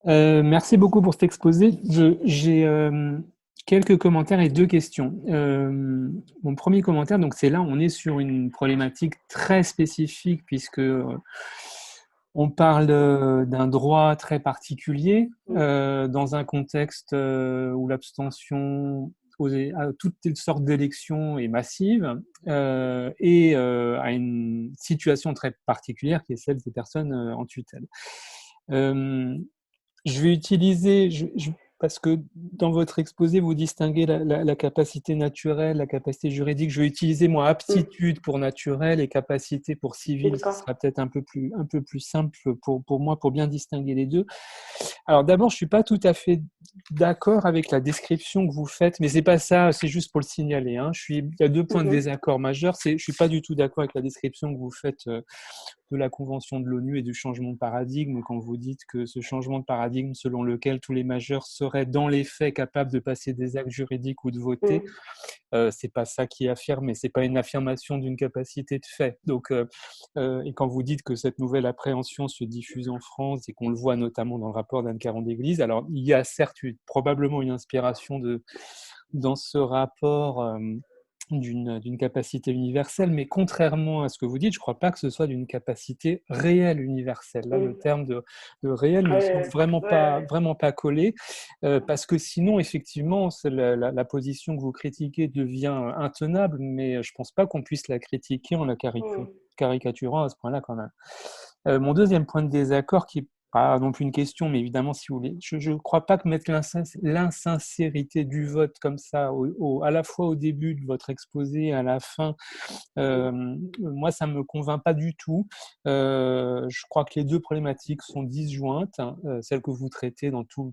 Merci beaucoup pour cet exposé. J'ai quelques commentaires et deux questions. Mon premier commentaire, donc c'est là, on est sur une problématique très spécifique puisque on parle d'un droit très particulier dans un contexte où l'abstention à toutes sortes d'élections est massive à une situation très particulière qui est celle des personnes en tutelle. Euh, je vais utiliser, parce que dans votre exposé, vous distinguez la capacité naturelle, la capacité juridique. Je vais utiliser, moi, Mm. aptitude pour naturel et capacité pour civil. Ce D'accord. sera peut-être un peu plus simple pour moi, pour bien distinguer les deux. Alors d'abord, je suis pas tout à fait d'accord avec la description que vous faites, mais c'est pas ça, c'est juste pour le signaler. Hein. Il y a deux points de Mhm. désaccord majeurs. Je suis pas du tout d'accord avec la description que vous faites de la Convention de l'ONU et du changement de paradigme, quand vous dites que ce changement de paradigme selon lequel tous les majeurs seraient dans les faits capables de passer des actes juridiques ou de voter, Mm. c'est pas ça qui est affirmé, c'est pas une affirmation d'une capacité de fait. Donc, et quand vous dites que cette nouvelle appréhension se diffuse en France et qu'on le voit notamment dans le rapport d'Anne Caron-Déglise, alors il y a certes probablement une inspiration dans ce rapport d'une capacité universelle, mais contrairement à ce que vous dites, je ne crois pas que ce soit d'une capacité réelle universelle. Là, le Mm. terme de réel me semble Ouais, ouais. vraiment pas collé, parce que sinon, effectivement, la position que vous critiquez devient intenable, mais je ne pense pas qu'on puisse la critiquer en la Mm. caricaturant à ce point-là quand même. Mon deuxième point de désaccord, qui n'est pas non plus une question, mais évidemment, si vous voulez, je ne crois pas que mettre l'insincérité du vote comme ça, à la fois au début de votre exposé et à la fin, Mm. moi, ça ne me convainc pas du tout. Je crois que les deux problématiques sont disjointes, hein, celle que vous traitez dans tout le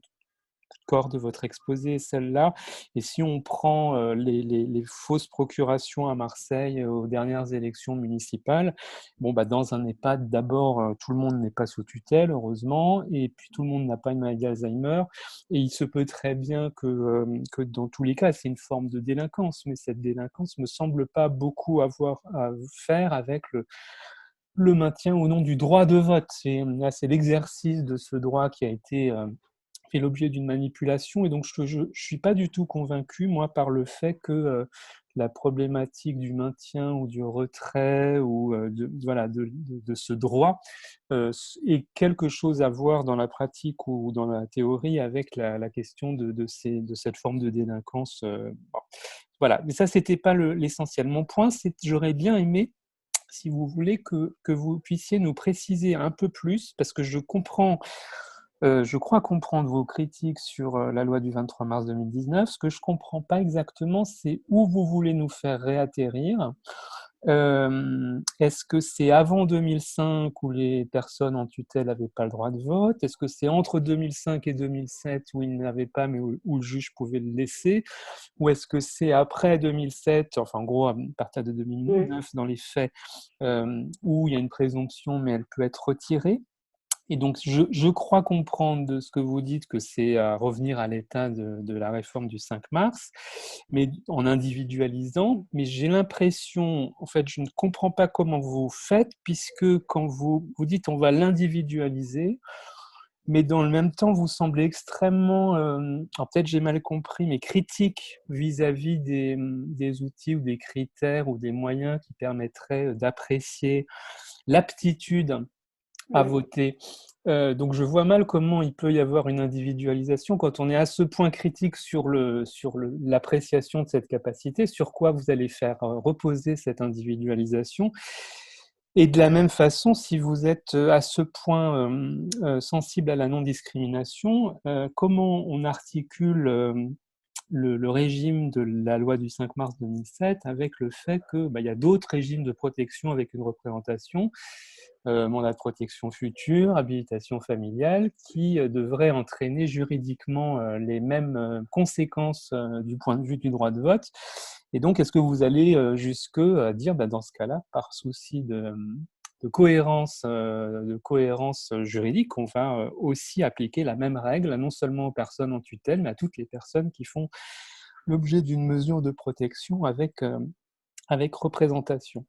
corps de votre exposé, celle-là. Et si on prend les fausses procurations à Marseille aux dernières élections municipales, bon, bah, dans un EHPAD, d'abord, tout le monde n'est pas sous tutelle, heureusement, et puis tout le monde n'a pas une maladie d'Alzheimer. Et il se peut très bien que dans tous les cas, c'est une forme de délinquance, mais cette délinquance me semble pas beaucoup avoir à faire avec le maintien au nom du droit de vote. C'est l'exercice de ce droit qui a été fait l'objet d'une manipulation. Et donc, je ne suis pas du tout convaincu, moi, par le fait que la problématique du maintien ou du retrait ou voilà, de ce droit ait quelque chose à voir dans la pratique ou dans la théorie avec la question de cette forme de délinquance. Bon. Voilà, mais ça, c'était pas l'essentiel. Mon point, c'est que j'aurais bien aimé, si vous voulez, que vous puissiez nous préciser un peu plus, parce que je crois comprendre vos critiques sur la loi du 23 mars 2019. Ce que je ne comprends pas exactement, c'est où vous voulez nous faire réatterrir. Est-ce que c'est avant 2005 où les personnes en tutelle n'avaient pas le droit de vote? Est-ce que c'est entre 2005 et 2007 où ils n'avaient pas, mais où le juge pouvait le laisser? Ou est-ce que c'est après 2007, enfin en gros à partir de Mm. 2009 dans les faits, où il y a une présomption mais elle peut être retirée? Et donc, je crois comprendre de ce que vous dites que c'est à revenir à l'état de la réforme du 5 mars, mais en individualisant. Mais j'ai l'impression, en fait, je ne comprends pas comment vous faites, puisque quand vous dites on va l'individualiser, mais dans le même temps, vous semblez extrêmement, alors peut-être j'ai mal compris, mais critique vis-à-vis des outils ou des critères ou des moyens qui permettraient d'apprécier l'aptitude à Mm. voter. Donc je vois mal comment il peut y avoir une individualisation quand on est à ce point critique sur l'appréciation de cette capacité, sur quoi vous allez faire reposer cette individualisation. Et de la même façon, si vous êtes à ce point sensible à la non-discrimination, comment on articule le régime de la loi du 5 mars 2007 avec le fait que bah, y a d'autres régimes de protection avec une représentation, mandat de protection future, habilitation familiale, qui devraient entraîner juridiquement les mêmes conséquences du point de vue du droit de vote. Et donc, est-ce que vous allez jusque dire, bah, dans ce cas-là, par souci de cohérence juridique, on va aussi appliquer la même règle, non seulement aux personnes en tutelle, mais à toutes les personnes qui font l'objet d'une mesure de protection avec représentation.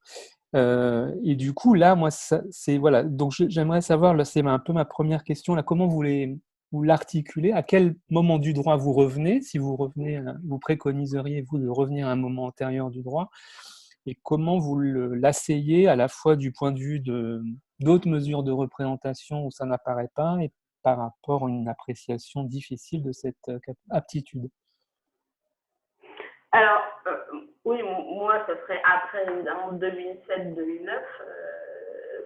Et du coup, là, moi, c'est voilà. Donc, j'aimerais savoir, là, c'est un peu ma première question, là, comment vous les vous l'articulez? À quel moment du droit vous revenez? Si vous revenez, vous préconiseriez-vous de revenir à un moment antérieur du droit? Et comment vous l'asseyez à la fois du point de vue d'autres mesures de représentation où ça n'apparaît pas et par rapport à une appréciation difficile de cette aptitude? Alors, oui, moi, ce serait après, évidemment, 2007-2009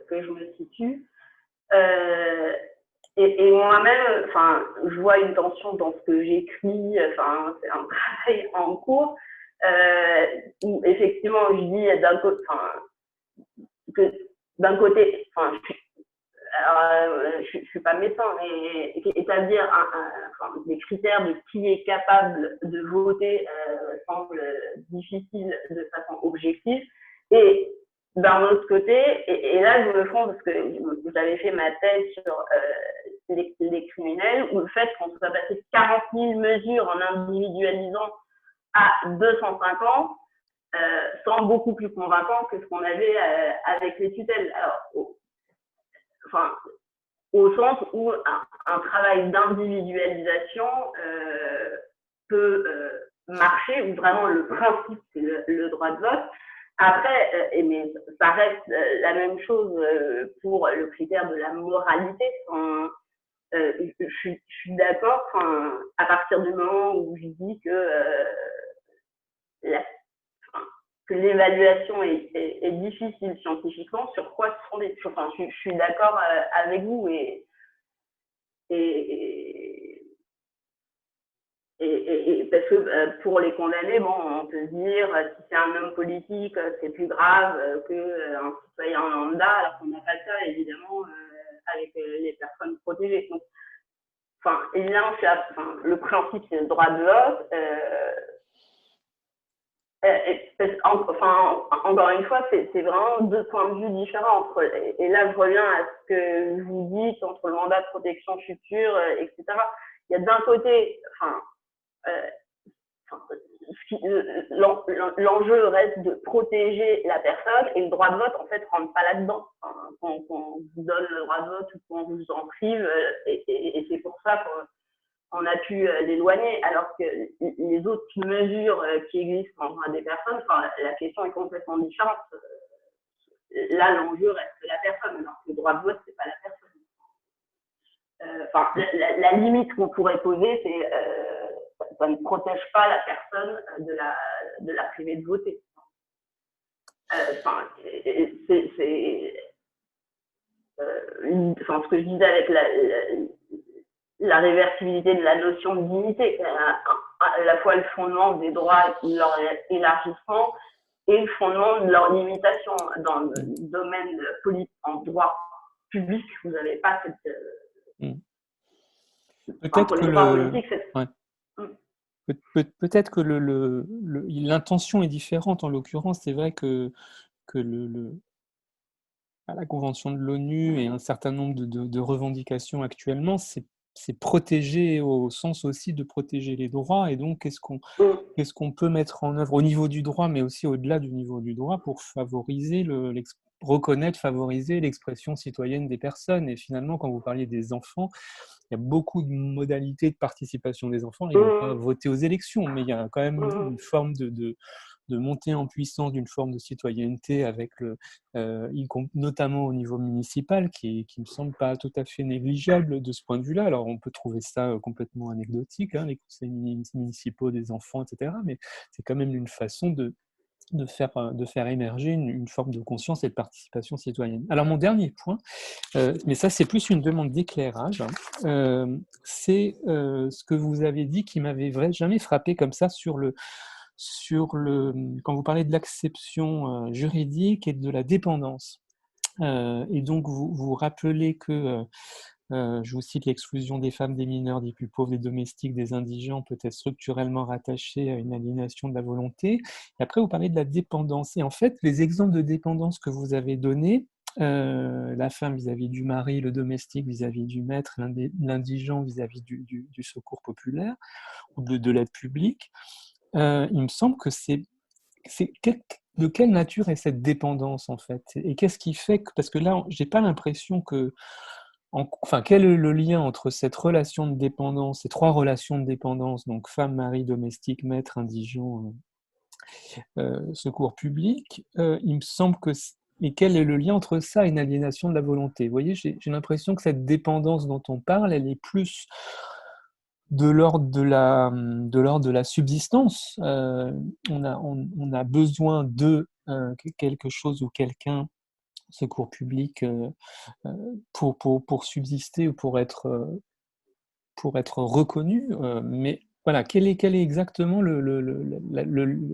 que je me situe. Euh, et moi-même, enfin, je vois une tension dans ce que j'écris. Enfin, c'est un travail en cours où effectivement, je dis d'un côté, enfin, que d'un côté, enfin, je suis pas médecin, mais établir enfin, des critères de qui est capable de voter semble difficile de façon objective. Et d'un autre côté, et là je me fonds parce que j'avais fait ma thèse sur les criminels, où le fait qu'on soit passé 40 000 mesures en individualisant à 250 semble beaucoup plus convaincant que ce qu'on avait avec les tutelles. Alors, enfin, au sens où un travail d'individualisation peut marcher, où vraiment le principe, c'est le droit de vote. Après, mais ça reste la même chose pour le critère de la moralité. Je suis d'accord à partir du moment où je dis la, que l'évaluation est difficile scientifiquement, sur quoi se fonder. Enfin, je suis d'accord avec vous et parce que pour les condamnés, bon, on peut se dire si c'est un homme politique, c'est plus grave qu'un citoyen lambda, alors qu'on n'a pas le cas évidemment avec les personnes protégées. Donc, enfin, évidemment, le principe c'est le droit de vote. Enfin, encore une fois, c'est vraiment deux points de vue différents. Et là, je reviens à ce que vous dites entre le mandat de protection future, etc. Il y a d'un côté, l'enjeu reste de protéger la personne et le droit de vote, en fait, rentre pas là-dedans. Quand on vous donne le droit de vote ou qu'on vous en prive, et c'est pour ça qu'on a pu l'éloigner, alors que les autres mesures qui existent en droit des personnes, la question est complètement différente. Là, l'enjeu reste la personne, alors que le droit de vote, c'est pas la personne. La limite qu'on pourrait poser, c'est ça ne protège pas la personne de la priver de voter. Ce que je disais avec la réversibilité de la notion de dignité, à la fois le fondement des droits de leur élargissement et le fondement de leur limitation. Dans le domaine politique, en droit public, vous n'avez pas cette... Peut-être que l'intention est différente en l'occurrence. C'est vrai que la Convention de l'ONU et un certain nombre de revendications actuellement, c'est protéger au sens aussi de protéger les droits. Et donc, qu'est-ce qu'on peut mettre en œuvre au niveau du droit, mais aussi au-delà du niveau du droit, pour favoriser favoriser l'expression citoyenne des personnes. Et finalement, quand vous parliez des enfants, il y a beaucoup de modalités de participation des enfants. Ils ne vont pas voter aux élections, mais il y a quand même une forme de montée en puissance d'une forme de citoyenneté avec notamment au niveau municipal qui me semble pas tout à fait négligeable de ce point de vue-là. Alors on peut trouver ça complètement anecdotique, hein, les conseils municipaux des enfants, etc. Mais c'est quand même une façon de faire émerger une forme de conscience et de participation citoyenne. Alors mon dernier point, mais ça c'est plus une demande d'éclairage, c'est ce que vous avez dit qui m'avait jamais frappé comme ça quand vous parlez de l'acception juridique et de la dépendance. Et donc vous rappelez que je vous cite l'exclusion des femmes, des mineurs, des plus pauvres, des domestiques, des indigents peut être structurellement rattachée à une aliénation de la volonté. Et après, vous parlez de la dépendance. Et en fait, les exemples de dépendance que vous avez donnés, la femme vis-à-vis du mari, le domestique vis-à-vis du maître, l'indigent vis-à-vis du secours populaire ou de l'aide publique, il me semble que de quelle nature est cette dépendance en fait? Et qu'est-ce qui fait que, parce que là, j'ai pas l'impression que Enfin, quel est le lien entre cette relation de dépendance, ces 3 relations de dépendance, donc femme, mari, domestique, maître, indigent, secours public, il me semble que et quel est le lien entre ça et une aliénation de la volonté? Vous voyez, j'ai l'impression que cette dépendance dont on parle, elle est plus de l'ordre de la subsistance. On a besoin de quelque chose ou quelqu'un, secours public, pour subsister ou pour être reconnu. Mais voilà, quel est exactement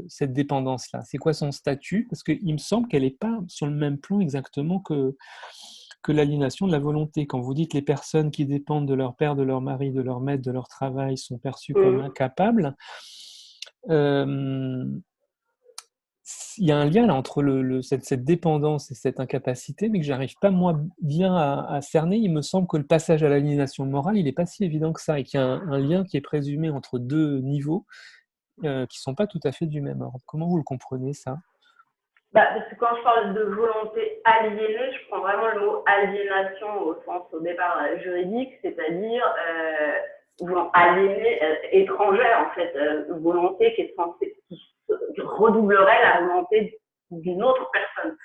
cette dépendance-là? C'est quoi son statut? Parce qu'il me semble qu'elle n'est pas sur le même plan exactement que l'aliénation de la volonté. Quand vous dites les personnes qui dépendent de leur père, de leur mari, de leur maître, de leur travail sont perçues comme incapables, il y a un lien là entre cette dépendance et cette incapacité, mais que j'arrive pas moi bien à cerner. Il me semble que le passage à l'aliénation morale, il n'est pas si évident que ça, et qu'il y a un lien qui est présumé entre 2 niveaux qui sont pas tout à fait du même ordre. Comment vous le comprenez, ça? Parce que quand je parle de volonté aliénée, je prends vraiment le mot aliénation au sens au départ juridique, c'est-à-dire aliénée, étrangère en fait, volonté qui est censée, qui redoublerait la volonté d'une autre personne.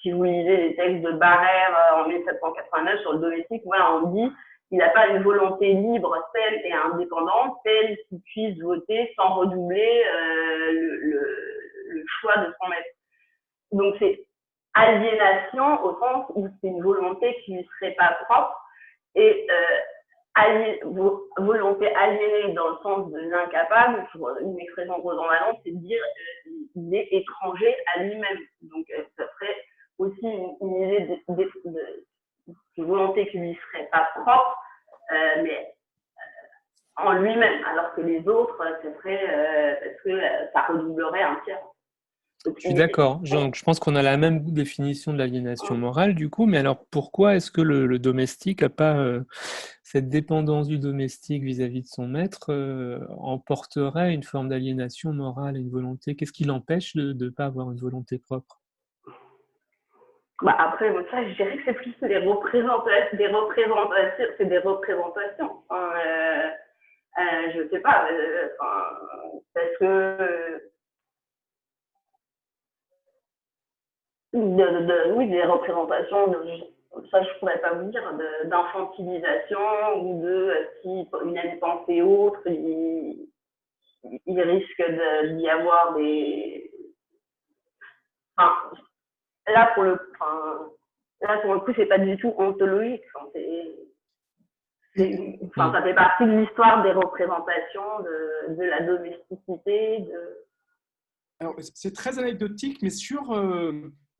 Si vous lisez les textes de Barrère en 1789 sur le domestique, voilà, on dit il n'a pas une volonté libre, saine et indépendante, telle qu'il puisse voter sans redoubler le choix de son maître. Donc c'est aliénation au sens où c'est une volonté qui ne lui serait pas propre, et volonté aliénée dans le sens de l'incapable, une expression Rosan Valence, c'est de dire il est étranger à lui-même. Donc ça serait aussi une idée de volonté qui ne lui serait pas propre, mais en lui-même, alors que les autres, ce serait parce que ça redoublerait un tiers. Je suis d'accord. Je pense qu'on a la même définition de l'aliénation morale, du coup, mais alors pourquoi est-ce que le domestique n'a pas cette dépendance du domestique vis-à-vis de son maître emporterait une forme d'aliénation morale et une volonté? Qu'est-ce qui l'empêche de ne pas avoir une volonté propre? Après, ça, je dirais que c'est plus des représentations, c'est des représentations. Je sais pas, parce que oui, des représentations, ça je pourrais pas vous dire, d'infantilisation ou de si une aime pensée autre, il risque d'y avoir des. Enfin, là pour le coup, c'est pas du tout ontologique. Ça fait partie de l'histoire des représentations de la domesticité. Alors, c'est très anecdotique, mais sur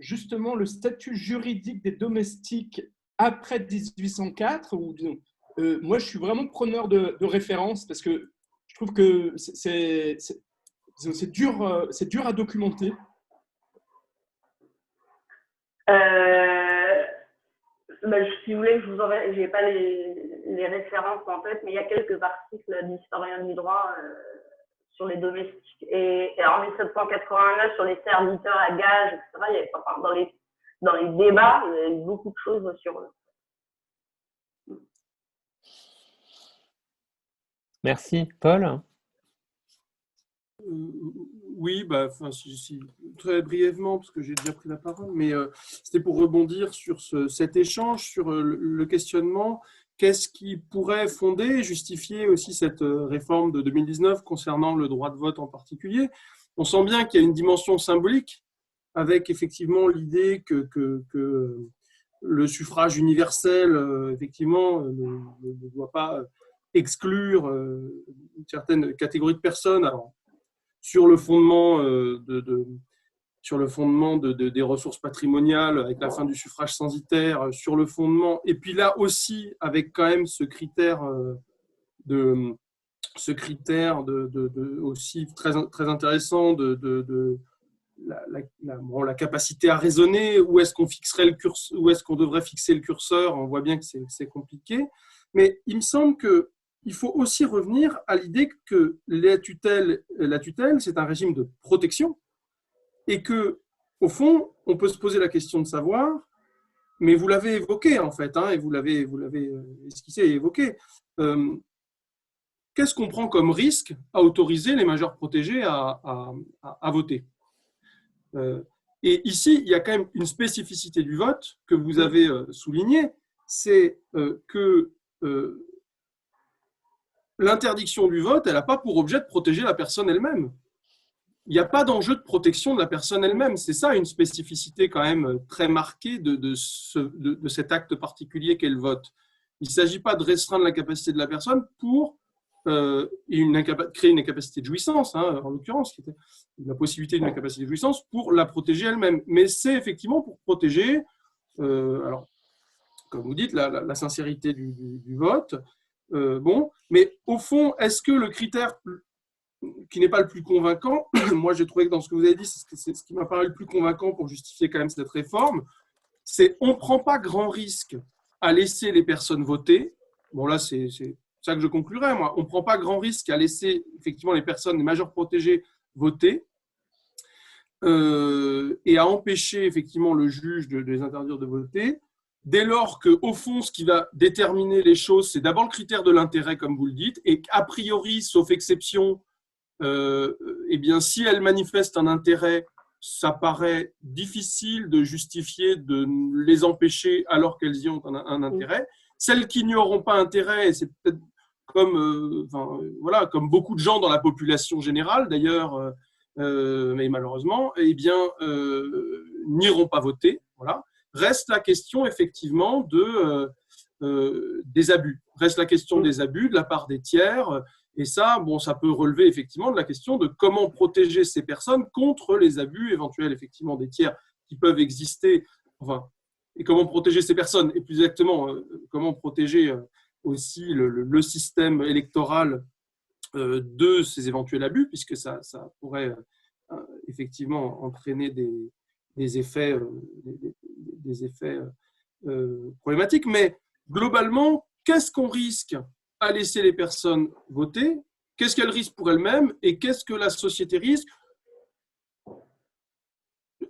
justement le statut juridique des domestiques après 1804, moi je suis vraiment preneur de références parce que je trouve que c'est dur à documenter. Si vous voulez, je vous enverrai, je n'ai pas les références en tête, mais il y a quelques articles d'historiens du droit sur les domestiques. Et en 1789, sur les serviteurs à gages, etc., il y avait, dans les débats, il y avait beaucoup de choses sur eux. Merci. Paul? Oui, très brièvement, parce que j'ai déjà pris la parole, mais c'était pour rebondir sur cet échange, sur le questionnement. Qu'est-ce qui pourrait fonder et justifier aussi cette réforme de 2019 concernant le droit de vote en particulier? On sent bien qu'il y a une dimension symbolique avec effectivement l'idée que le suffrage universel, effectivement, ne doit pas exclure une certaine catégorie de personnes. Alors, sur le fondement des ressources patrimoniales, avec la fin du suffrage censitaire, sur le fondement, et puis là aussi avec quand même ce critère aussi très intéressant de la capacité à raisonner, où est-ce qu'on devrait fixer le curseur. On voit bien que c'est compliqué, mais il me semble que il faut aussi revenir à l'idée que la tutelle, c'est un régime de protection et que, au fond, on peut se poser la question de savoir mais vous l'avez évoqué en fait, hein, et vous l'avez esquissé et évoqué. Qu'est-ce qu'on prend comme risque à autoriser les majeurs protégés à voter? Et ici, il y a quand même une spécificité du vote que vous avez soulignée, c'est que l'interdiction du vote, elle n'a pas pour objet de protéger la personne elle-même. Il n'y a pas d'enjeu de protection de la personne elle-même. C'est ça une spécificité quand même très marquée de cet acte particulier qu'est le vote. Il ne s'agit pas de restreindre la capacité de la personne pour créer une incapacité de jouissance, hein, en l'occurrence, qui était la possibilité d'une incapacité de jouissance pour la protéger elle-même. Mais c'est effectivement pour protéger, alors, comme vous dites, la sincérité du vote. Bon, mais au fond, est-ce que le critère qui n'est pas le plus convaincant, moi j'ai trouvé que dans ce que vous avez dit, c'est ce qui m'a paru le plus convaincant pour justifier quand même cette réforme, c'est on ne prend pas grand risque à laisser les personnes voter. Bon là, c'est ça que je conclurai, moi. On ne prend pas grand risque à laisser effectivement les personnes, les majeurs protégés, voter et à empêcher effectivement le juge de les interdire de voter, dès lors qu'au fond, ce qui va déterminer les choses, c'est d'abord le critère de l'intérêt, comme vous le dites, et qu'a priori, sauf exception, eh bien, si elles manifestent un intérêt, ça paraît difficile de justifier de les empêcher alors qu'elles y ont un intérêt. Celles qui n'y auront pas intérêt, et c'est peut-être comme, voilà, comme beaucoup de gens dans la population générale d'ailleurs, mais malheureusement, eh bien, n'iront pas voter. Voilà. Reste la question effectivement des abus. Reste la question des abus de la part des tiers. Et ça, bon, ça peut relever effectivement de la question de comment protéger ces personnes contre les abus éventuels effectivement des tiers qui peuvent exister. Enfin, et comment protéger ces personnes et plus exactement comment protéger aussi le système électoral de ces éventuels abus, puisque ça pourrait effectivement entraîner des effets problématiques. Mais globalement, qu'est-ce qu'on risque à laisser les personnes voter? Qu'est-ce qu'elles risquent pour elles-mêmes et qu'est-ce que la société risque?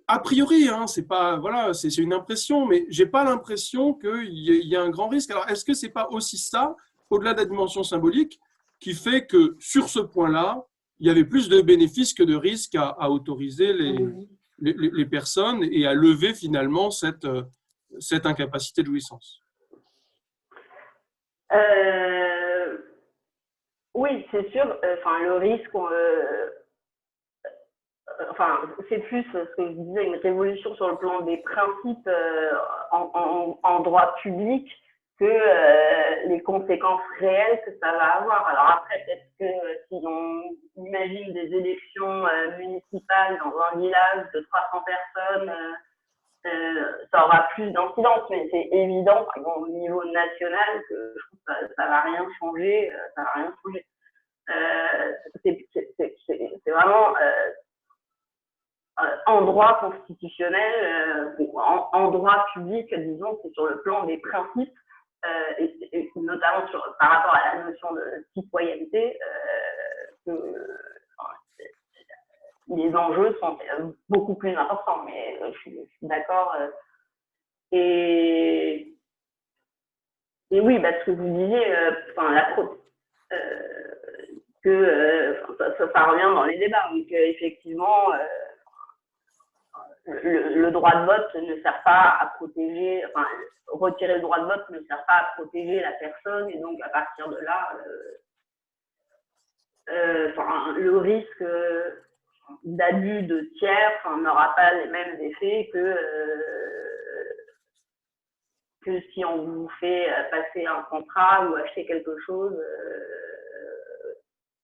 A priori, hein, c'est pas, voilà, c'est une impression, mais j'ai pas l'impression qu'il y a un grand risque. Alors, est-ce que c'est pas aussi ça, au-delà de la dimension symbolique, qui fait que sur ce point-là, il y avait plus de bénéfices que de risques à autoriser les personnes et à lever finalement cette incapacité de jouissance? Oui, c'est sûr. Le risque, c'est plus ce que je disais, une révolution sur le plan des principes en droit public que les conséquences réelles que ça va avoir. Alors après, peut-être que si on imagine des élections municipales dans un village de 300 personnes, ça aura plus d'incidence, mais c'est évident, par exemple, au niveau national, que je trouve que ça va rien changer. Ça va rien changer. C'est vraiment en droit constitutionnel, en droit public, disons, c'est sur le plan des principes, et notamment par rapport à la notion de citoyenneté, les enjeux sont beaucoup plus importants, mais je suis d'accord. Et oui, ce que vous disiez, ça revient dans les débats. Donc, effectivement, le droit de vote ne sert pas à protéger, retirer le droit de vote ne sert pas à protéger la personne, et donc à partir de là, le risque d'abus de tiers n'aura pas les mêmes effets que si on vous fait passer un contrat ou acheter quelque chose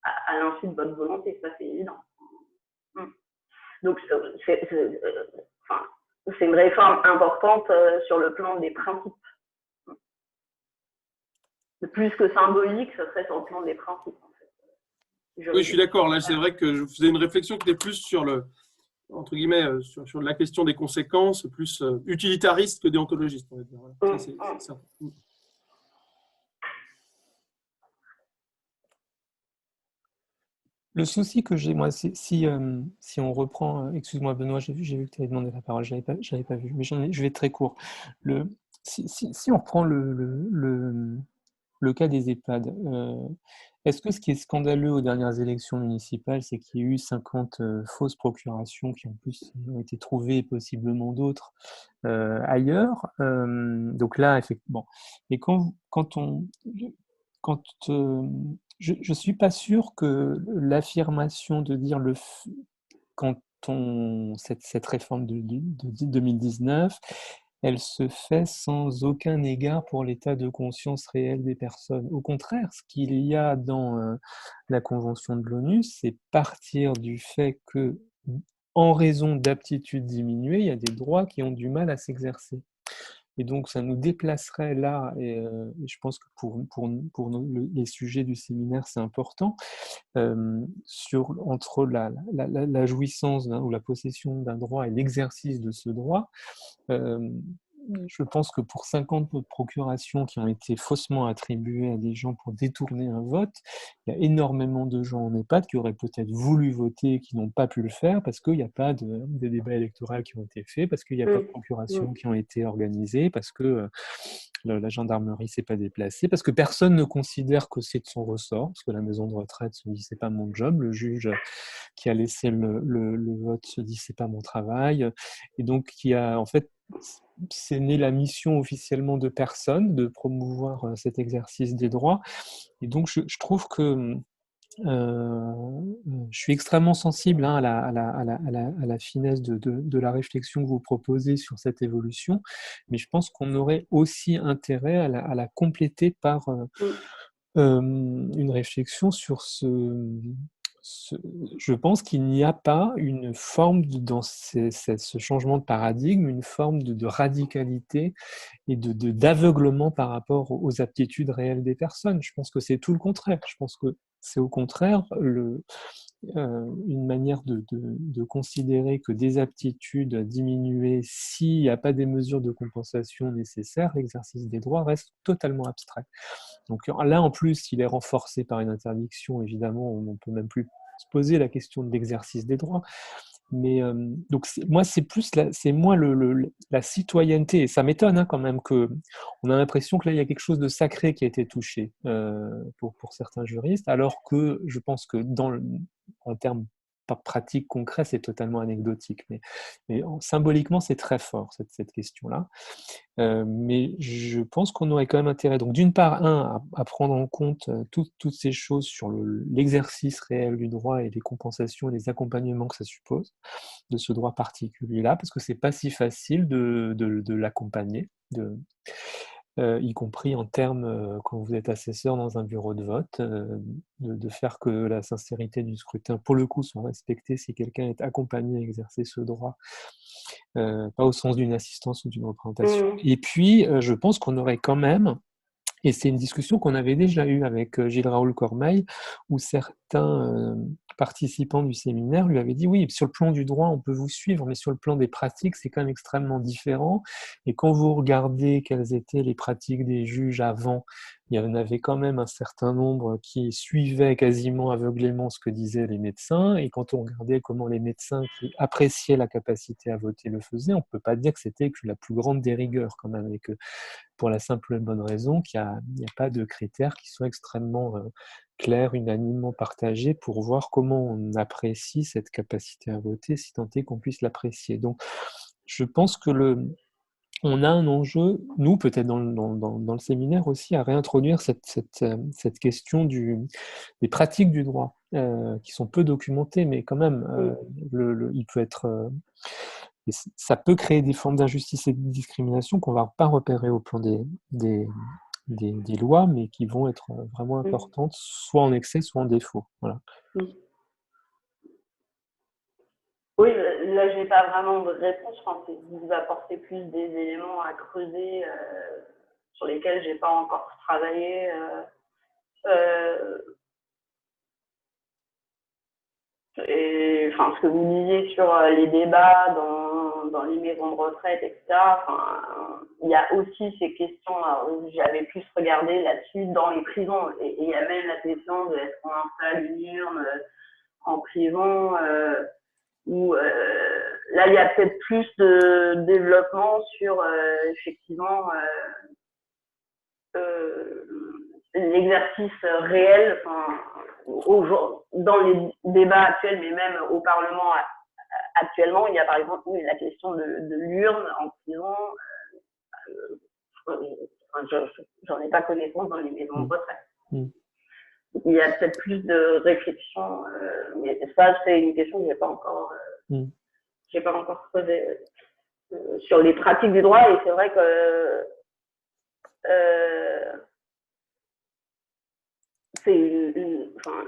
à l'insu de votre volonté, ça c'est évident. Donc, c'est une réforme importante sur le plan des principes. Plus que symbolique, ce serait sur le plan des principes. En fait. Oui, je suis d'accord. Là, c'est vrai que je faisais une réflexion qui était plus sur entre guillemets, sur la question des conséquences, plus utilitariste que déontologiste, on va dire. Voilà. Ça, c'est ça. Le souci que j'ai, moi, c'est si on reprend, excuse-moi Benoît, j'ai vu que tu avais demandé la parole, j'avais pas vu, mais je vais être très court. Le, si on reprend le cas des EHPAD, est-ce que ce qui est scandaleux aux dernières élections municipales, c'est qu'il y a eu 50 fausses procurations qui en plus ont été trouvées, et possiblement d'autres, ailleurs. Donc là, effectivement. Et quand je ne suis pas sûr que l'affirmation de dire quand cette réforme de 2019, elle se fait sans aucun égard pour l'état de conscience réel des personnes. Au contraire, ce qu'il y a dans la Convention de l'ONU, c'est partir du fait que, en raison d'aptitudes diminuées, il y a des droits qui ont du mal à s'exercer. Et donc, ça nous déplacerait là, et je pense que pour les sujets du séminaire, c'est important, entre la jouissance ou la possession d'un droit et l'exercice de ce droit. Je pense que pour 50 procurations qui ont été faussement attribuées à des gens pour détourner un vote, il y a énormément de gens en EHPAD qui auraient peut-être voulu voter et qui n'ont pas pu le faire parce qu'il n'y a pas de débats électoraux qui ont été faits, parce qu'il n'y a pas de procurations qui ont été organisées, parce que la gendarmerie ne s'est pas déplacée, parce que personne ne considère que c'est de son ressort, parce que la maison de retraite se dit c'est pas mon job, le juge qui a laissé le vote se dit c'est pas mon travail, et donc en fait, c'est né la mission officiellement de personne de promouvoir cet exercice des droits. Et donc, je trouve que je suis extrêmement sensible à la finesse de la réflexion que vous proposez sur cette évolution, mais je pense qu'on aurait aussi intérêt à la compléter par une réflexion sur je pense qu'il n'y a pas une forme dans ce changement de paradigme, une forme de radicalité et d'aveuglement par rapport aux aptitudes réelles des personnes. Je pense que c'est tout le contraire. Je pense que c'est au contraire une manière de considérer que des aptitudes diminuées, s'il n'y a pas des mesures de compensation nécessaires, l'exercice des droits reste totalement abstrait. Donc là, en plus, il est renforcé par une interdiction, évidemment, on ne peut même plus se poser la question de l'exercice des droits. Mais donc moi, c'est moins la citoyenneté. Et ça m'étonne quand même on a l'impression que là, il y a quelque chose de sacré qui a été touché pour certains juristes, alors que je pense que en termes pas pratique concret, c'est totalement anecdotique. Mais symboliquement, c'est très fort, cette question-là. Mais je pense qu'on aurait quand même intérêt, donc d'une part, à prendre en compte toutes ces choses sur l'exercice réel du droit et les compensations et les accompagnements que ça suppose de ce droit particulier-là, parce que c'est pas si facile de l'accompagner, y compris en termes, quand vous êtes assesseur dans un bureau de vote, de faire que la sincérité du scrutin, pour le coup, soit respectée si quelqu'un est accompagné à exercer ce droit, pas au sens d'une assistance ou d'une représentation. Et puis, je pense qu'on aurait quand même, et c'est une discussion qu'on avait déjà eue avec Gilles Raoul Cormeil, où certains participants du séminaire lui avaient dit oui, sur le plan du droit, on peut vous suivre, mais sur le plan des pratiques, c'est quand même extrêmement différent. Et quand vous regardez quelles étaient les pratiques des juges avant, il y en avait quand même un certain nombre qui suivaient quasiment aveuglément ce que disaient les médecins. Et quand on regardait comment les médecins qui appréciaient la capacité à voter le faisaient, on ne peut pas dire que c'était la plus grande des rigueurs quand même, et que pour la simple et bonne raison qu'il n'y a pas de critères qui soient extrêmement clairs, unanimement partagés pour voir comment on apprécie cette capacité à voter, si tant est qu'on puisse l'apprécier. Donc, je pense que on a un enjeu, nous, peut-être dans le séminaire aussi, à réintroduire cette question des pratiques du droit, qui sont peu documentées, mais quand même, il peut être... et ça peut créer des formes d'injustice et de discrimination qu'on ne va pas repérer au plan des lois, mais qui vont être vraiment importantes, soit en excès, soit en défaut. Voilà. Oui, là, je n'ai pas vraiment de réponse. Enfin, vous apportez plus des éléments à creuser sur lesquels je n'ai pas encore travaillé. Et enfin, ce que vous disiez sur les débats dans les maisons de retraite, etc. Enfin, il y a aussi ces questions. J'avais plus regardé là-dessus dans les prisons. Et il y a même la question de est-ce qu'on installe une urne en prison, où là, il y a peut-être plus de développement sur effectivement l'exercice réel, dans les débats actuels, mais même au Parlement actuellement, il y a par exemple la question de l'urne en prison. J'en ai pas connaissance dans les maisons de retraite. Il y a peut-être plus de réflexion, mais ça, c'est une question que j'ai pas encore posée sur les pratiques du droit. Et c'est vrai que c'est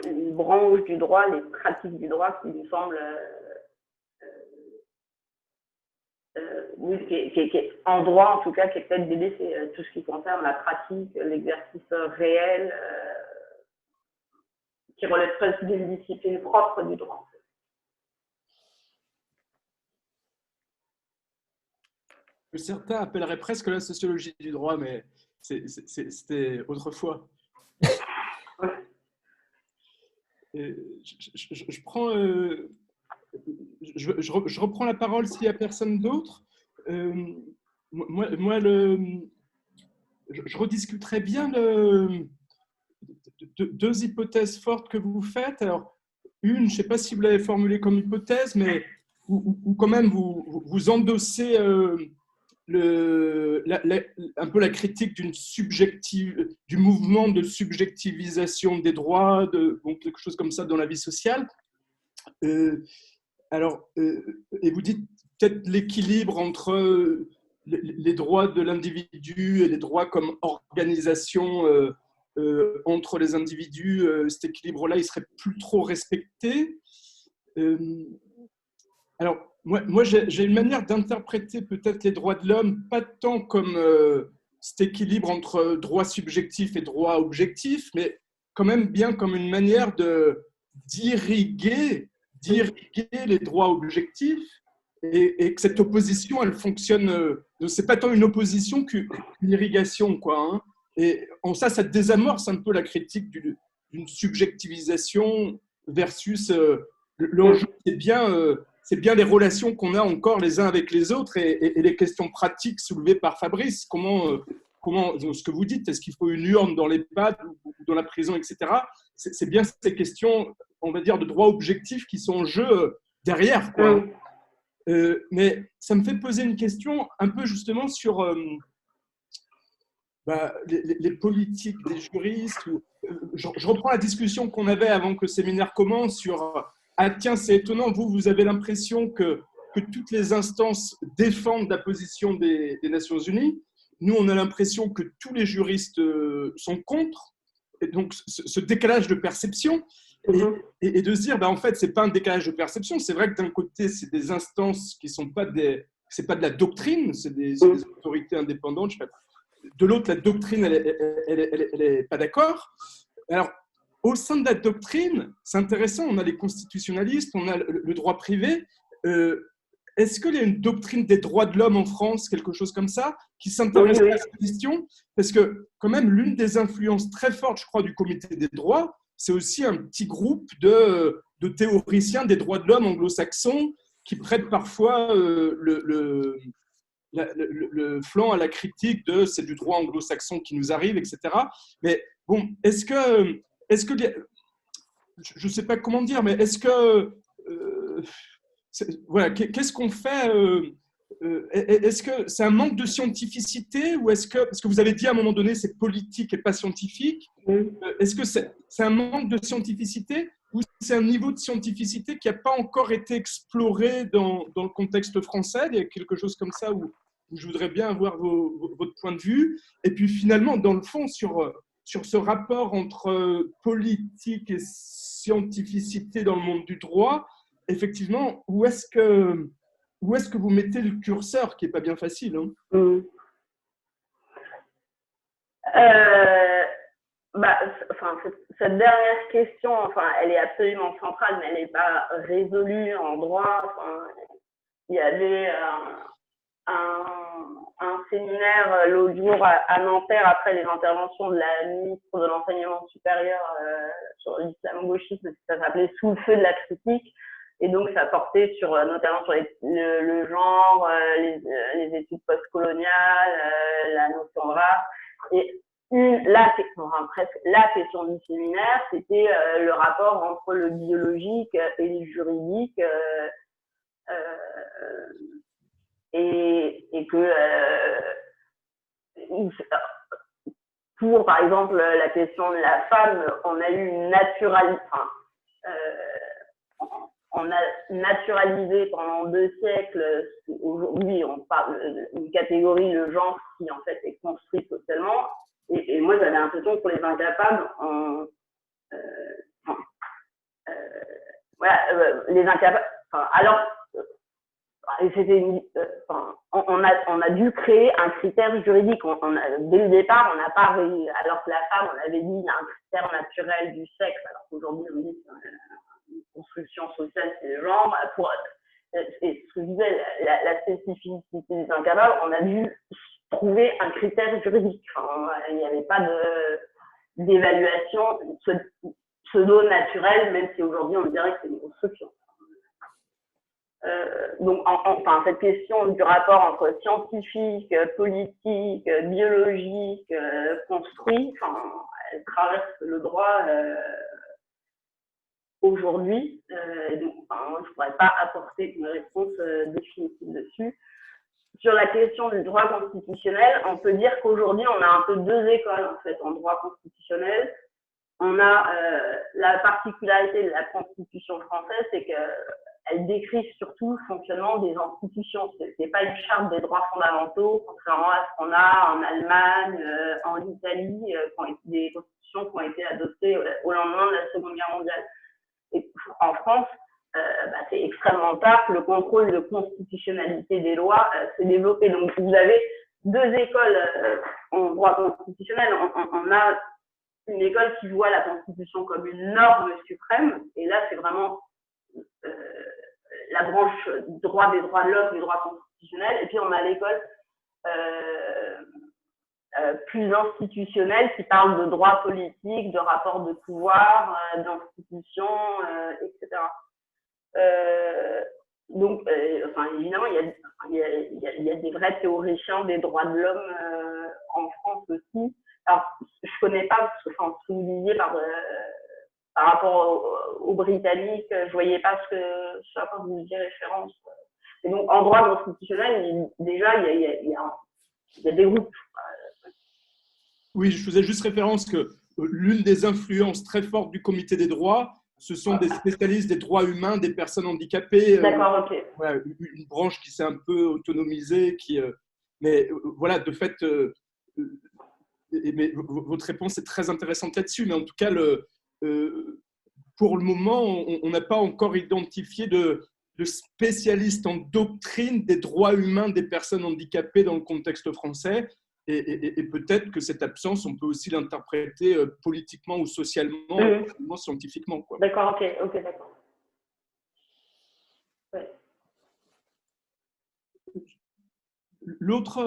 une branche du droit, les pratiques du droit, qui me semble oui, qui est en droit, en tout cas, qui est peut-être délaissé. Tout ce qui concerne la pratique, l'exercice réel, qui relève presque d'une discipline propre du droit. Certains appelleraient presque la sociologie du droit, mais c'était autrefois. Je reprends la parole s'il n'y a personne d'autre. Je rediscuterai bien deux hypothèses fortes que vous faites. Alors, une, je ne sais pas si vous l'avez formulée comme hypothèse, mais où quand même vous endossez un peu la critique du mouvement de subjectivisation des droits, donc quelque chose comme ça dans la vie sociale. Et vous dites peut-être l'équilibre entre les droits de l'individu et les droits comme organisation entre les individus, cet équilibre-là, il serait plus trop respecté. Alors, moi j'ai une manière d'interpréter peut-être les droits de l'homme, pas tant comme cet équilibre entre droits subjectifs et droits objectifs, mais quand même bien comme une manière d'irriguer les droits objectifs, et que cette opposition, elle fonctionne. C'est pas tant une opposition qu'une irrigation, quoi. Hein. Et en ça désamorce un peu la critique d'une subjectivisation versus l'enjeu, c'est bien les relations qu'on a encore les uns avec les autres et les questions pratiques soulevées par Fabrice. Comment ce que vous dites, est-ce qu'il faut une urne dans l'EHPAD ou dans la prison, etc. C'est bien ces questions, on va dire, de droits objectifs qui sont en jeu derrière, quoi. Mais ça me fait poser une question un peu justement sur les politiques des juristes. Je reprends la discussion qu'on avait avant que le séminaire commence sur ah tiens, c'est étonnant, vous avez l'impression que toutes les instances défendent la position des Nations Unies. Nous, on a l'impression que tous les juristes sont contre. Et donc, ce décalage de perception, et de se dire, en fait, ce n'est pas un décalage de perception. C'est vrai que d'un côté, c'est des instances qui ne sont pas c'est pas de la doctrine, c'est des autorités indépendantes. Je sais pas. De l'autre, la doctrine, elle n'est pas d'accord. Alors, au sein de la doctrine, c'est intéressant, on a les constitutionnalistes, on a le droit privé. Est-ce qu'il y a une doctrine des droits de l'homme en France, quelque chose comme ça, qui s'intéresse à cette question? Parce que, quand même, l'une des influences très fortes, je crois, du Comité des droits, c'est aussi un petit groupe de théoriciens des droits de l'homme anglo-saxons qui prêtent parfois le flanc à la critique de c'est du droit anglo-saxon qui nous arrive, etc. Mais bon, est-ce que je ne sais pas comment dire, mais est-ce que voilà, qu'est-ce qu'on fait est-ce que c'est un manque de scientificité ou est-ce que, parce que vous avez dit à un moment donné c'est politique et pas scientifique, est-ce que c'est un manque de scientificité ou c'est un niveau de scientificité qui n'a pas encore été exploré dans le contexte français? Il y a quelque chose comme ça où je voudrais bien avoir votre point de vue. Et puis finalement, dans le fond, sur ce rapport entre politique et scientificité dans le monde du droit, effectivement, où est-ce que vous mettez le curseur, qui n'est pas bien facile, hein? Cette dernière question, elle est absolument centrale, mais elle n'est pas résolue en droit. Il y avait un séminaire l'autre jour à Nanterre après les interventions de la ministre de l'Enseignement supérieur sur l'islamo-gauchisme, ça s'appelait Sous le feu de la critique. Et donc, ça portait notamment sur le genre, les études postcoloniales, la notion de race. Et presque la question du séminaire, c'était le rapport entre le biologique et le juridique. Et que pour, par exemple, la question de la femme, on a eu on a naturalisé pendant 2 siècles. Aujourd'hui, on parle d'une catégorie, le genre, qui en fait est construit socialement. Et moi, j'avais l'impression que pour les incapables, les incapables. Alors, on a dû créer un critère juridique. Dès le départ, on n'a pas réussi. Alors que la femme, on avait dit, il y a un critère naturel du sexe. Alors qu'aujourd'hui, on dit une construction sociale, c'est le genre. Et ce que je disais, la spécificité des incapables, on a dû trouver un critère juridique. Il n'y avait pas d'évaluation pseudo-naturelle, même si aujourd'hui, on dirait que c'est une construction. Donc, cette question du rapport entre scientifique, politique, biologique, construit, elle traverse le droit aujourd'hui. Donc, moi, je ne pourrais pas apporter une réponse définitive dessus. Sur la question du droit constitutionnel, on peut dire qu'aujourd'hui, on a un peu 2 écoles en fait en droit constitutionnel. On a la particularité de la Constitution française, c'est qu'elle décrit surtout le fonctionnement des institutions. C'est pas une charte des droits fondamentaux, contrairement à ce qu'on a en Allemagne, en Italie, des constitutions qui ont été adoptées au lendemain de la Seconde Guerre mondiale. Et en France, c'est extrêmement tard que le contrôle de constitutionnalité des lois s'est développé. Donc, vous avez 2 écoles en droit constitutionnel. On a une école qui voit la Constitution comme une norme suprême, et là, c'est vraiment la branche droit des droits de l'homme, du droit constitutionnel. Et puis, on a l'école plus institutionnelle qui parle de droit politique, de rapport de pouvoir, d'institutions, etc. Donc, évidemment, il y a des vrais théoriciens des droits de l'homme en France aussi. Alors, je ne connais pas, parce que ce que vous disiez par rapport aux Britanniques, je ne voyais pas ce à quoi vous faisiez référence. Et donc, en droit constitutionnel, déjà, il y a des groupes. Oui, je faisais juste référence que l'une des influences très fortes du Comité des droits, ce sont des spécialistes des droits humains des personnes handicapées. D'accord, ok. Voilà, une branche qui s'est un peu autonomisée. Mais voilà, de fait, mais votre réponse est très intéressante là-dessus. Mais en tout cas, pour le moment, on n'a pas encore identifié de spécialistes en doctrine des droits humains des personnes handicapées dans le contexte français. Et peut-être que cette absence, on peut aussi l'interpréter politiquement ou socialement, scientifiquement. Quoi. D'accord, ok, d'accord. Ouais. L'autre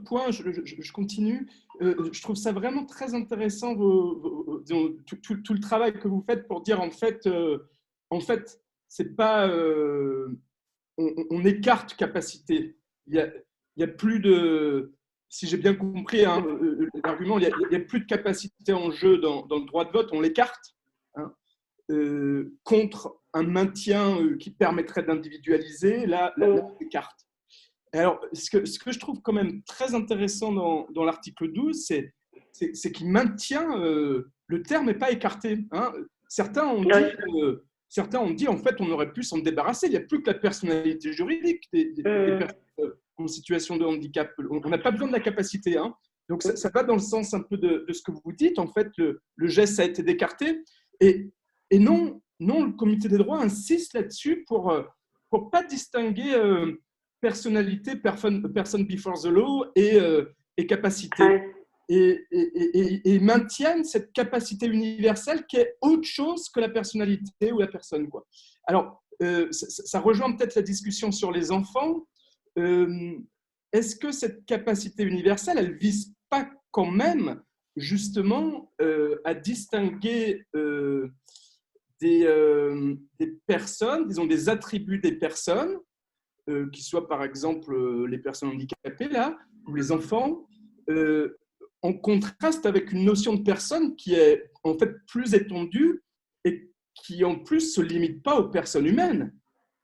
point, je continue, je trouve ça vraiment très intéressant, tout le travail que vous faites pour dire en fait c'est pas, on écarte capacité. Il y a plus de, si j'ai bien compris l'argument, il y a plus de capacité en jeu dans le droit de vote, on l'écarte contre un maintien qui permettrait d'individualiser, là on l'écarte. Alors, ce que je trouve quand même très intéressant dans l'article 12, c'est qu'il maintient, le terme n'est pas écarté. Certains ont dit, en fait, on aurait pu s'en débarrasser. Il n'y a plus que la personnalité juridique des personnes en situation de handicap. On n'a pas besoin de la capacité. Donc, ça va dans le sens un peu de ce que vous dites. En fait, le geste a été écarté. Et non, le Comité des droits insiste là-dessus pour pas distinguer personnalité, person before the law et capacité. Et maintiennent cette capacité universelle qui est autre chose que la personnalité ou la personne. Quoi. Alors, ça rejoint peut-être la discussion sur les enfants. Est-ce que cette capacité universelle, elle ne vise pas quand même justement à distinguer des personnes, disons des attributs des personnes, qui soient par exemple les personnes handicapées là, ou les enfants, en contraste avec une notion de personne qui est en fait plus étendue et qui en plus se limite pas aux personnes humaines.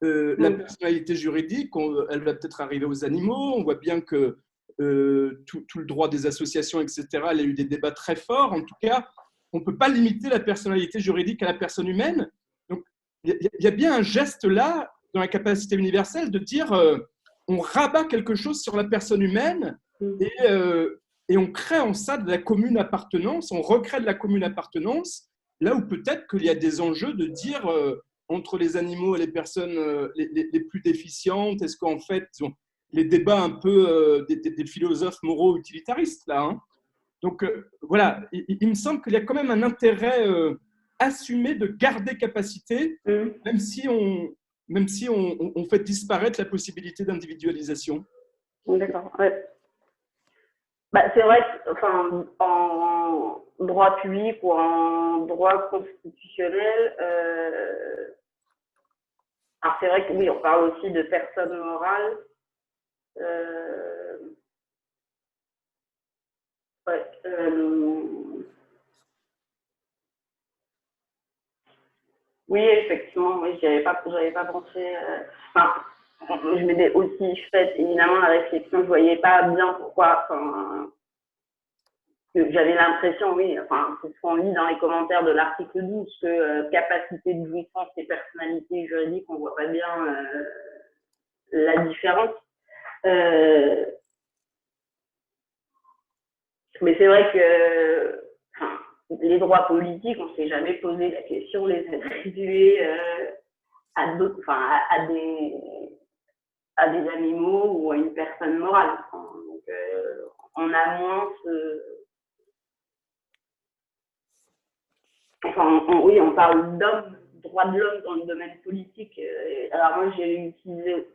La personnalité juridique, elle va peut-être arriver aux animaux. On voit bien que tout le droit des associations, etc., il y a eu des débats très forts. En tout cas, on ne peut pas limiter la personnalité juridique à la personne humaine. Donc, il y a bien un geste là, dans la capacité universelle, de dire on rabat quelque chose sur la personne humaine et on crée en ça de la commune appartenance, on recrée de la commune appartenance, là où peut-être qu'il y a des enjeux de dire entre les animaux et les personnes les plus déficientes, est-ce qu'en fait, les débats un peu des philosophes moraux utilitaristes, là. Hein. Donc, voilà, il me semble qu'il y a quand même un intérêt assumé de garder capacité, même si on fait disparaître la possibilité d'individualisation. D'accord, ouais. Bah, c'est vrai que, en droit public ou en droit constitutionnel, alors c'est vrai que oui, on parle aussi de personnes morales. Ouais, oui, effectivement, oui, j'avais pas pensé. Je m'étais aussi fait évidemment la réflexion, je voyais pas bien pourquoi. J'avais l'impression, oui, c'est ce qu'on lit dans les commentaires de l'article 12, que capacité de jouissance et personnalité juridique, on voit pas bien la différence. Mais c'est vrai que les droits politiques, on ne s'est jamais posé la question de les attribuer à des animaux ou à une personne morale. Donc, on a moins oui, on parle d'homme, droit de l'homme dans le domaine politique. Alors moi, j'ai utilisé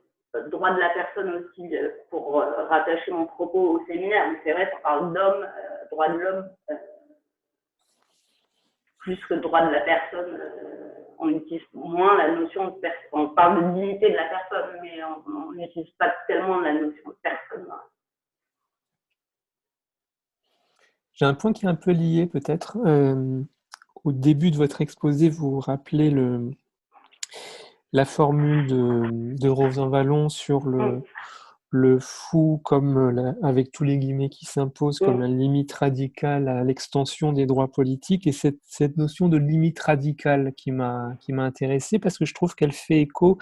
droit de la personne aussi pour rattacher mon propos au séminaire. Mais c'est vrai qu'on parle d'homme, droit de l'homme, plus que droit de la personne. On utilise moins la notion de personne. On parle de dignité de la personne, mais on n'utilise pas tellement la notion de personne. J'ai un point qui est un peu lié peut-être. Au début de votre exposé, vous rappelez la formule de Rosan Vallon sur le fou comme avec tous les guillemets qui s'imposent comme la limite radicale à l'extension des droits politiques, et cette notion de limite radicale qui m'a intéressé parce que je trouve qu'elle fait écho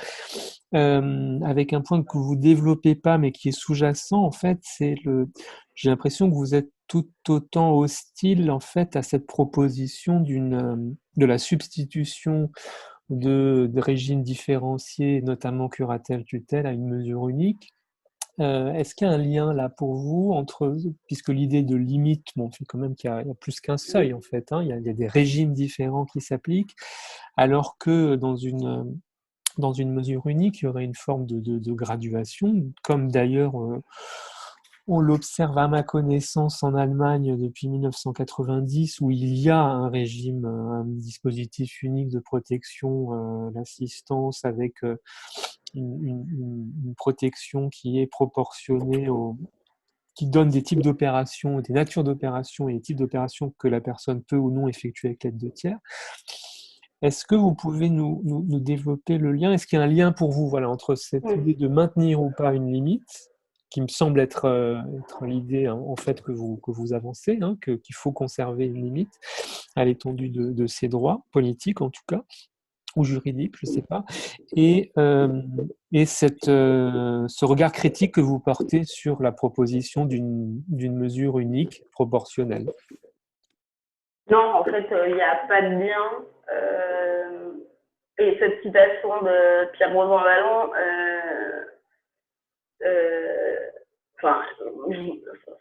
avec un point que vous développez pas mais qui est sous-jacent en fait, j'ai l'impression que vous êtes tout autant hostile en fait à cette proposition de la substitution de régimes différenciés, notamment curatelle-tutelle, à une mesure unique. Est-ce qu'il y a un lien là pour vous puisque l'idée de limite fait quand même qu'il y a plus qu'un seuil en fait, hein, il y a des régimes différents qui s'appliquent, alors que dans une mesure unique, il y aurait une forme de graduation, comme d'ailleurs on l'observe à ma connaissance en Allemagne depuis 1990, où il y a un régime, un dispositif unique de protection, l'assistance avec une protection qui est proportionnée qui donne des types d'opérations, des natures d'opérations et des types d'opérations que la personne peut ou non effectuer avec l'aide de tiers. Est-ce que vous pouvez nous développer le lien? Est-ce qu'il y a un lien pour vous entre cette idée de maintenir ou pas une limite, qui me semble être l'idée en fait que vous avancez, qu'il faut conserver une limite à l'étendue de ces droits, politiques en tout cas, ou juridiques, je ne sais pas, et ce regard critique que vous portez sur la proposition d'une mesure unique, proportionnelle? Non, en fait, il n'y a pas de lien. Et cette citation de Pierre Rosan Vallon,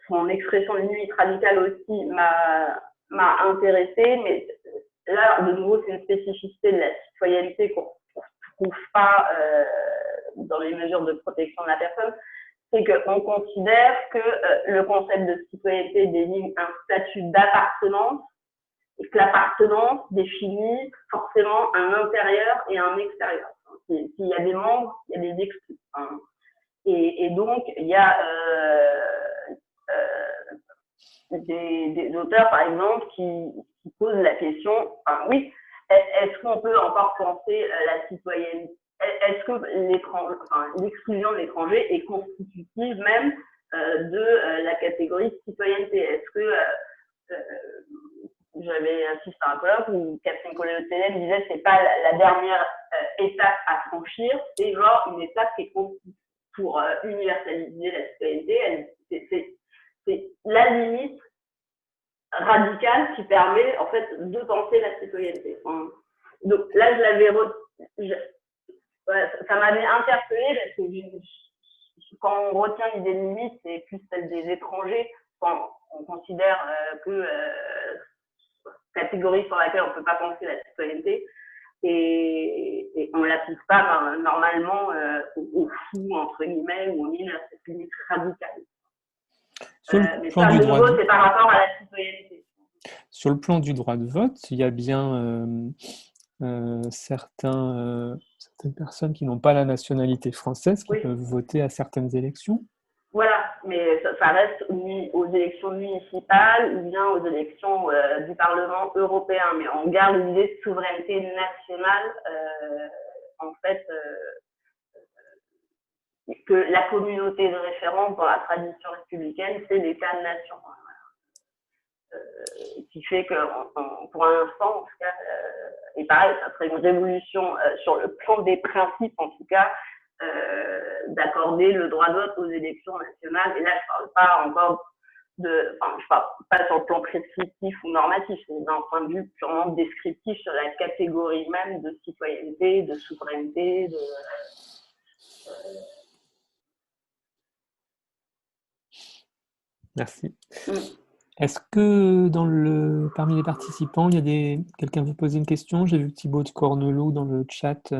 son expression de limite radicale aussi m'a intéressée, mais là, de nouveau, c'est une spécificité de la citoyenneté qu'on retrouve trouve pas dans les mesures de protection de la personne, c'est qu'on considère que le concept de citoyenneté désigne un statut d'appartenance et que l'appartenance définit forcément un intérieur et un extérieur. S'il y a des membres, il y a des exclus. Hein. Et donc, il y a des auteurs, par exemple, qui posent la question, enfin, oui, est-ce qu'on peut encore penser la citoyenneté, est-ce que l'exclusion de l'étranger est constitutive même de la catégorie de citoyenneté? Est-ce que j'avais assisté à un colloque où Catherine Collet-Télène disait que c'est pas la dernière étape à franchir, c'est genre une étape qui est pour universaliser la citoyenneté. C'est la limite radicale qui permet en fait de penser la citoyenneté. Enfin, donc là, ça m'avait interpellée parce que quand on retient l'idée de limite, c'est plus celle des étrangers. Quand on considère que catégorie sur laquelle on ne peut pas penser la citoyenneté et on ne l'applique pas normalement aux fous, entre guillemets, ou aux mineurs, cette limite radicale. Mais ça, de nouveau, c'est par rapport à la citoyenneté. Sur le plan du droit de vote, il y a bien certaines personnes qui n'ont pas la nationalité française qui peuvent voter à certaines élections. Voilà, mais ça reste aux élections municipales ou bien aux élections du Parlement européen. Mais on garde l'idée de souveraineté nationale, en fait, que la communauté de référence dans la tradition républicaine, c'est l'État-nation. Qui fait que, pour un instant, en tout cas, et pareil, ça serait une révolution sur le plan des principes, en tout cas, d'accorder le droit de vote aux élections nationales. Et là, je ne parle pas encore je parle pas sur le plan prescriptif ou normatif, c'est d'un point de vue purement descriptif sur la catégorie même de citoyenneté, de souveraineté, Merci. Est-ce que parmi les participants, il y a quelqu'un veut poser une question? J'ai vu que Thibaut de Cornelot dans le chat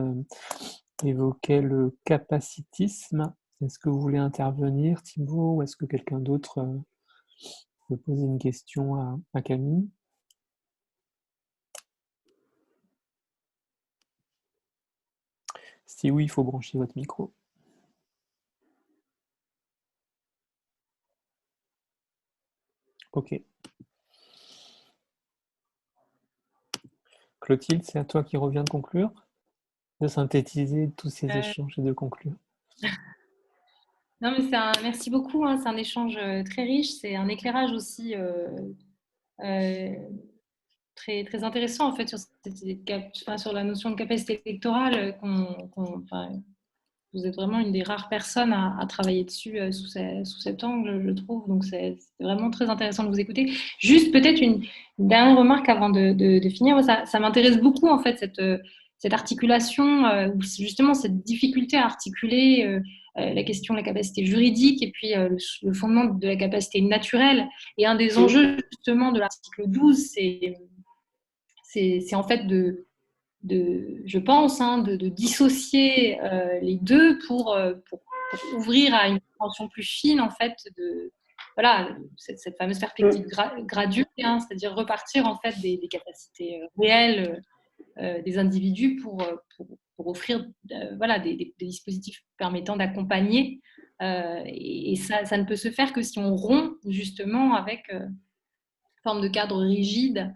évoquait le capacitisme. Est-ce que vous voulez intervenir, Thibaut, ou est-ce que quelqu'un d'autre veut poser une question à Camille? Si oui, il faut brancher votre micro. Ok. Clotilde, c'est à toi qui revient de conclure, de synthétiser tous ces échanges et de conclure. Non, mais merci beaucoup. Hein, c'est un échange très riche. C'est un éclairage aussi très, très intéressant en fait sur la notion de capacité électorale. Vous êtes vraiment une des rares personnes à travailler dessus sous cet angle, je trouve. Donc, c'est vraiment très intéressant de vous écouter. Juste peut-être une dernière remarque avant de finir. Moi, ça m'intéresse beaucoup, en fait, cette articulation, justement, cette difficulté à articuler la question de la capacité juridique et puis le fondement de la capacité naturelle. Et un des enjeux, justement, de l'article 12, c'est en fait je pense, de dissocier les deux pour ouvrir à une compréhension plus fine, en fait, cette fameuse perspective graduée, hein, c'est-à-dire repartir, en fait, des capacités réelles des individus pour offrir des dispositifs permettant d'accompagner. Et ça ne peut se faire que si on rompt, justement, avec une forme de cadre rigide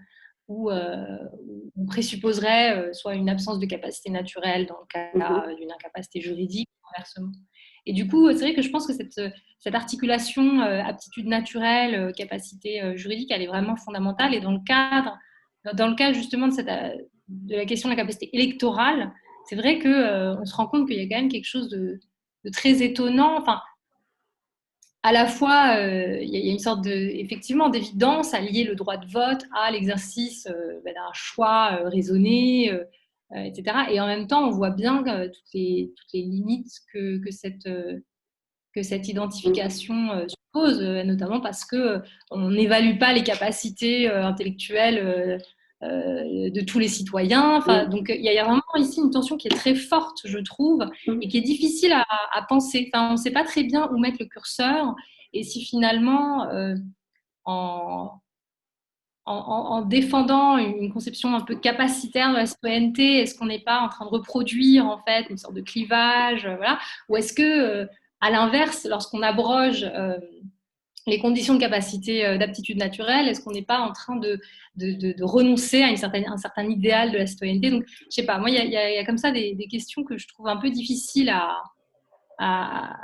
où on présupposerait soit une absence de capacité naturelle dans le cas d'une incapacité juridique, inversement. Et du coup, c'est vrai que je pense que cette articulation aptitude naturelle, capacité juridique, elle est vraiment fondamentale. Et dans le cadre justement de la question de la capacité électorale, c'est vrai qu'on se rend compte qu'il y a quand même quelque chose de très étonnant. Enfin, à la fois, il y a une sorte effectivement d'évidence à lier le droit de vote à l'exercice d'un choix raisonné, etc. Et en même temps, on voit bien toutes les limites que cette identification suppose, notamment parce qu'on n'évalue pas les capacités intellectuelles de tous les citoyens. Enfin, donc, il y a vraiment ici une tension qui est très forte, je trouve, et qui est difficile à penser. Enfin, on ne sait pas très bien où mettre le curseur et si finalement, en défendant une conception un peu capacitaire de la citoyenneté, est-ce qu'on n'est pas en train de reproduire en fait une sorte de clivage, voilà, ou est-ce que, à l'inverse, lorsqu'on abroge les conditions de capacité d'aptitude naturelle, est-ce qu'on n'est pas en train de renoncer à un certain idéal de la citoyenneté? Donc, je sais pas, moi, il y a comme ça des questions que je trouve un peu difficiles à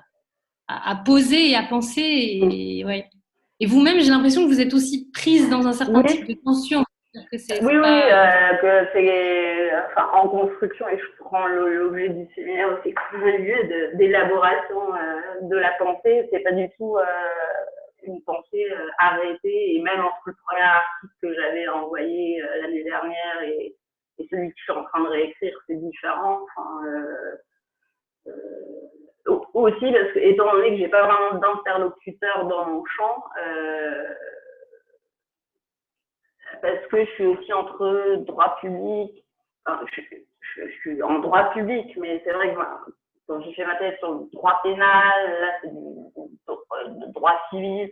poser et à penser. Et, ouais. Et vous-même, j'ai l'impression que vous êtes aussi prise dans un certain type de tension. Que que c'est en construction, et je prends l'objet du séminaire aussi comme un lieu d'élaboration de la pensée. C'est pas du tout une pensée arrêtée, et même entre le premier article que j'avais envoyé l'année dernière et celui que je suis en train de réécrire, c'est différent. Aussi, parce que, étant donné que j'ai pas vraiment d'interlocuteur dans mon champ, parce que je suis aussi entre droit public, enfin, je suis en droit public, mais c'est vrai que quand j'ai fait ma thèse sur le droit pénal, là c'est du droit civil,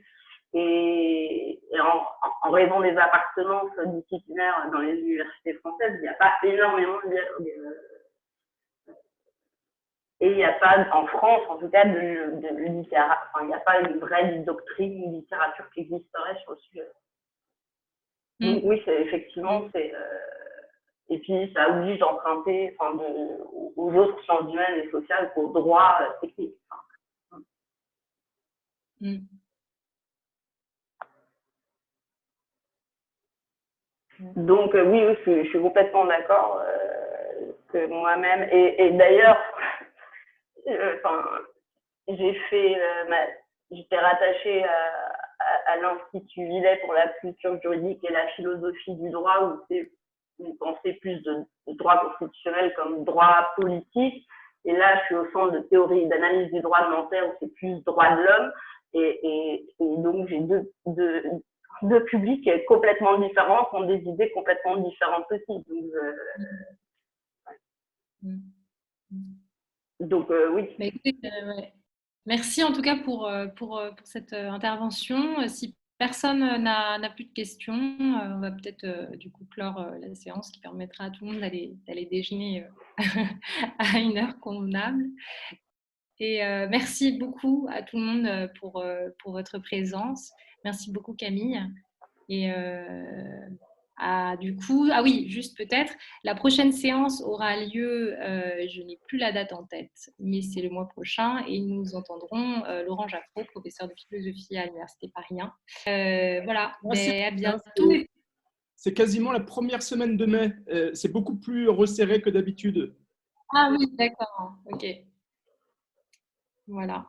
et en raison des appartenances disciplinaires dans les universités françaises, il n'y a pas énormément de dialogue. Et il n'y a pas, en France en tout cas, de littérature, enfin, il n'y a pas une vraie doctrine ou littérature qui existerait sur le sujet. Donc oui, effectivement, et puis ça oblige d'emprunter aux autres sciences humaines et sociales qu'au droit technique. Donc oui, je suis complètement d'accord que moi-même, et d'ailleurs, j'étais rattachée à l'Institut Villet pour la culture juridique et la philosophie du droit, où c'est une pensée plus de droit constitutionnel comme droit politique. Et là, je suis au centre de théorie d'analyse du droit de Nanterre, où c'est plus droit de l'homme. Et donc, j'ai deux publics complètement différents, qui ont des idées complètement différentes aussi. Donc oui. Mais écoutez, ouais. Merci en tout cas pour cette intervention. Si personne n'a plus de questions, on va peut-être du coup clore la séance, qui permettra à tout le monde d'aller déjeuner à une heure convenable. Et merci beaucoup à tout le monde pour votre présence. Merci beaucoup Camille. Et du coup, oui, juste peut-être, la prochaine séance aura lieu, je n'ai plus la date en tête, mais c'est le mois prochain, et nous entendrons Laurent Jaffraud, professeur de philosophie à l'Université Paris 1. Voilà, à bientôt. C'est quasiment la première semaine de mai, c'est beaucoup plus resserré que d'habitude. Ah oui, d'accord, ok. Voilà.